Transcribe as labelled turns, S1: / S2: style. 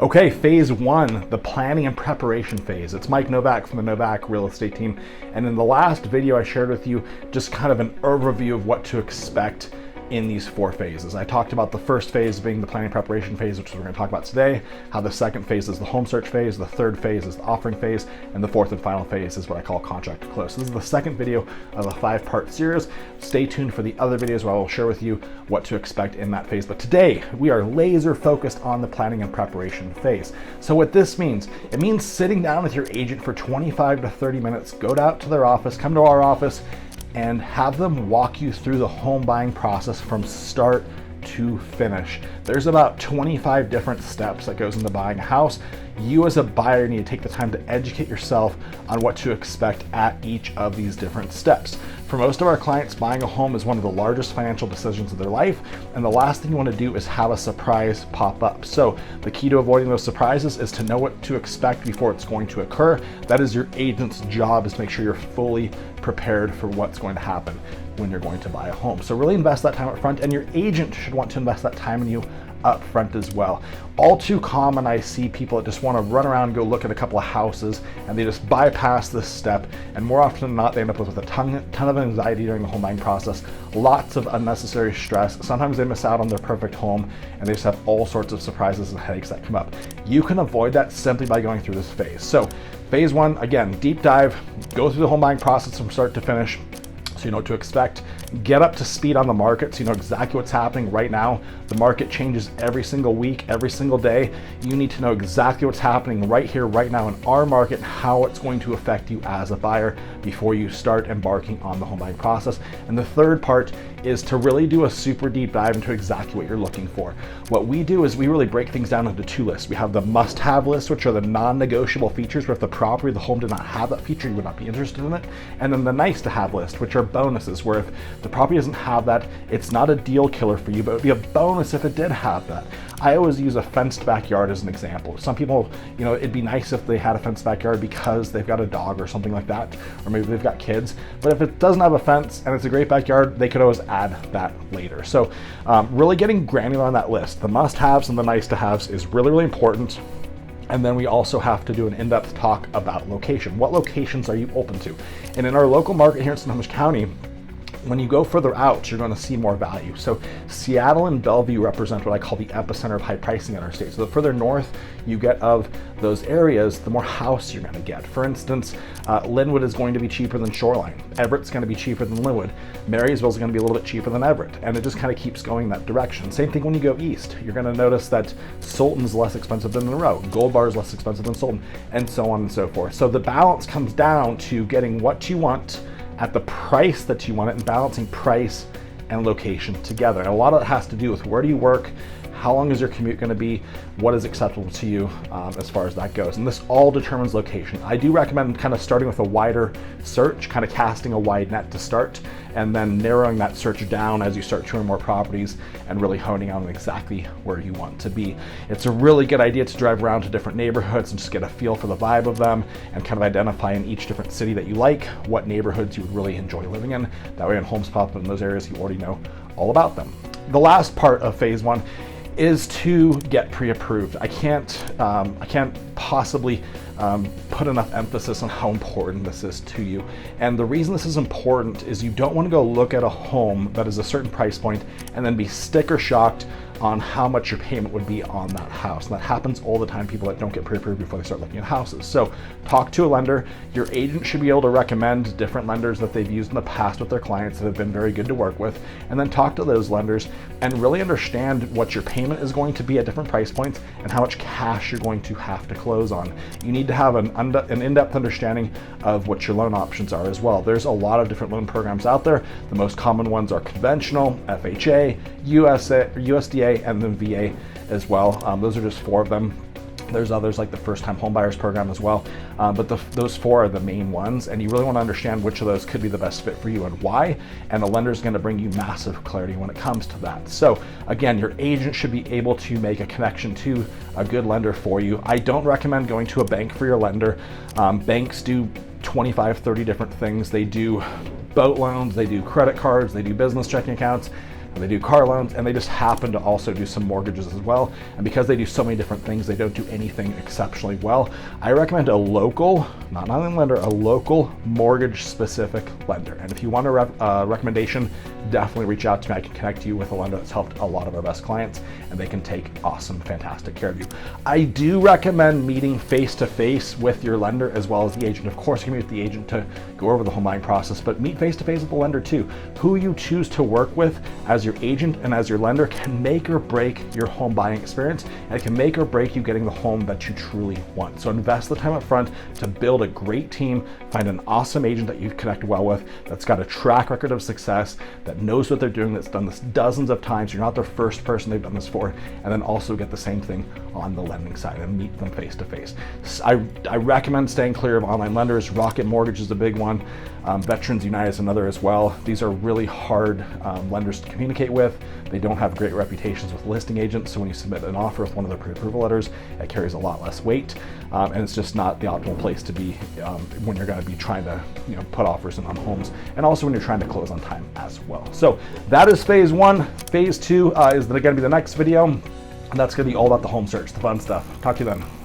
S1: Okay, phase one, the planning and preparation phase. It's Mike Novak from the Novak Real Estate Team. And in the last video, I shared with you just kind of an overview of what to expect in these 4 phases. I talked about the first phase being the planning preparation phase, which we're going to talk about today, how the second phase is the home search phase, the third phase is the offering phase, and the fourth and final phase is what I call contract to close. This is the second video of a 5-part series. Stay tuned for the other videos where I will share with you what to expect in that phase. But today we are laser focused on the planning and preparation phase. So what this means, it means sitting down with your agent for 25 to 30 minutes, go out to their office, come to our office, and have them walk you through the home buying process from start to finish. There's about 25 different steps that goes into buying a house. You as a buyer need to take the time to educate yourself on what to expect at each of these different steps. For most of our clients, buying a home is one of the largest financial decisions of their life, and the last thing you want to do is have a surprise pop up. So the key to avoiding those surprises is to know what to expect before it's going to occur. That is your agent's job, is to make sure you're fully prepared for what's going to happen when you're going to buy a home. So really invest that time up front, and your agent should want to invest that time in you up front as well. All too common, I see people that just want to run around and go look at a couple of houses, and they just bypass this step, and more often than not they end up with a ton of anxiety during the home buying process, lots of unnecessary stress. Sometimes they miss out on their perfect home, and they just have all sorts of surprises and headaches that come up. You can avoid that simply by going through this phase. So phase one, again, deep dive, go through the home buying process from start to finish, so you know what to expect. Get up to speed on the market so you know exactly what's happening right now. The market changes every single week, every single day. You need to know exactly what's happening right here, right now in our market, and how it's going to affect you as a buyer before you start embarking on the home buying process. And the third part is to really do a super deep dive into exactly what you're looking for. What we do is we really break things down into 2 lists. We have the must-have list, which are the non-negotiable features, where if the property, the home did not have that feature, you would not be interested in it. And then the nice-to-have list, which are bonuses, where if the property doesn't have that, it's not a deal killer for you, but it would be a bonus if it did have that. I always use a fenced backyard as an example. Some people, you know, it'd be nice if they had a fenced backyard because they've got a dog or something like that, or maybe they've got kids. But if it doesn't have a fence and it's a great backyard, they could always add that later. So really getting granular on that list. The must-haves and the nice-to-haves is really, really important. And then we also have to do an in-depth talk about location. What locations are you open to? And in our local market here in Snohomish County, when you go further out, you're going to see more value. So Seattle and Bellevue represent what I call the epicenter of high pricing in our state. So the further north you get of those areas, the more house you're going to get. For instance, Linwood is going to be cheaper than Shoreline. Everett's going to be cheaper than Linwood. Marysville is going to be a little bit cheaper than Everett. And it just kind of keeps going that direction. Same thing when you go east. You're going to notice that Sultan's less expensive than Monroe. Gold Bar is less expensive than Sultan, and so on and so forth. So the balance comes down to getting what you want at the price that you want it, and balancing price and location together. And a lot of it has to do with where do you work, how long is your commute going to be, what is acceptable to you as far as that goes. And this all determines location. I do recommend kind of starting with a wider search, kind of casting a wide net to start, and then narrowing that search down as you start touring more properties and really honing on exactly where you want to be. It's a really good idea to drive around to different neighborhoods and just get a feel for the vibe of them, and kind of identify in each different city that you like what neighborhoods you would really enjoy living in. That way when homes pop up in those areas, you already know all about them. The last part of phase one is to get pre-approved. I can't possibly put enough emphasis on how important this is to you. And the reason this is important is you don't want to go look at a home that is a certain price point and then be sticker shocked on how much your payment would be on that house. And that happens all the time, people that don't get pre-approved before they start looking at houses. So talk to a lender. Your agent should be able to recommend different lenders that they've used in the past with their clients that have been very good to work with, and then talk to those lenders and really understand what your payment is going to be at different price points and how much cash you're going to have to close on. You need to have an in-depth understanding of what your loan options are as well. There's a lot of different loan programs out there. The most common ones are conventional, FHA, USDA, and then VA as well. Those are just 4 of them. There's others like the first-time homebuyers program as well, but those 4 are the main ones, and you really want to understand which of those could be the best fit for you and why, and the lender is going to bring you massive clarity when it comes to that. So again, your agent should be able to make a connection to a good lender for you. I don't recommend going to a bank for your lender. Banks do 25, 30 different things. They do boat loans, they do credit cards, they do business checking accounts. and they do car loans, and they just happen to also do some mortgages as well. And because they do so many different things, they don't do anything exceptionally well. I recommend a local, not an online lender, a local mortgage specific lender. And if you want a recommendation, definitely reach out to me. I can connect you with a lender that's helped a lot of our best clients, and they can take awesome, fantastic care of you. I do recommend meeting face-to-face with your lender as well as the agent. Of course, you can meet with the agent to go over the home buying process, but meet face-to-face with the lender too. Who you choose to work with as your agent and as your lender can make or break your home buying experience, and it can make or break you getting the home that you truly want. So invest the time up front to build a great team, find an awesome agent that you've connected well with, that's got a track record of success, that knows what they're doing, that's done this dozens of times. You're not the first person they've done this for, and then also get the same thing on the lending side and meet them face to face. I recommend staying clear of online lenders. Rocket Mortgage is a big one. Veterans United is another as well. These are really hard lenders to communicate with. They don't have great reputations with listing agents, so when you submit an offer with one of their pre-approval letters, it carries a lot less weight, and it's just not the optimal place to be when you're going to be trying to put offers in on homes, and also when you're trying to close on time as well. So that is phase one. Phase two is going to be the next video, and that's going to be all about the home search, the fun stuff. Talk to you then.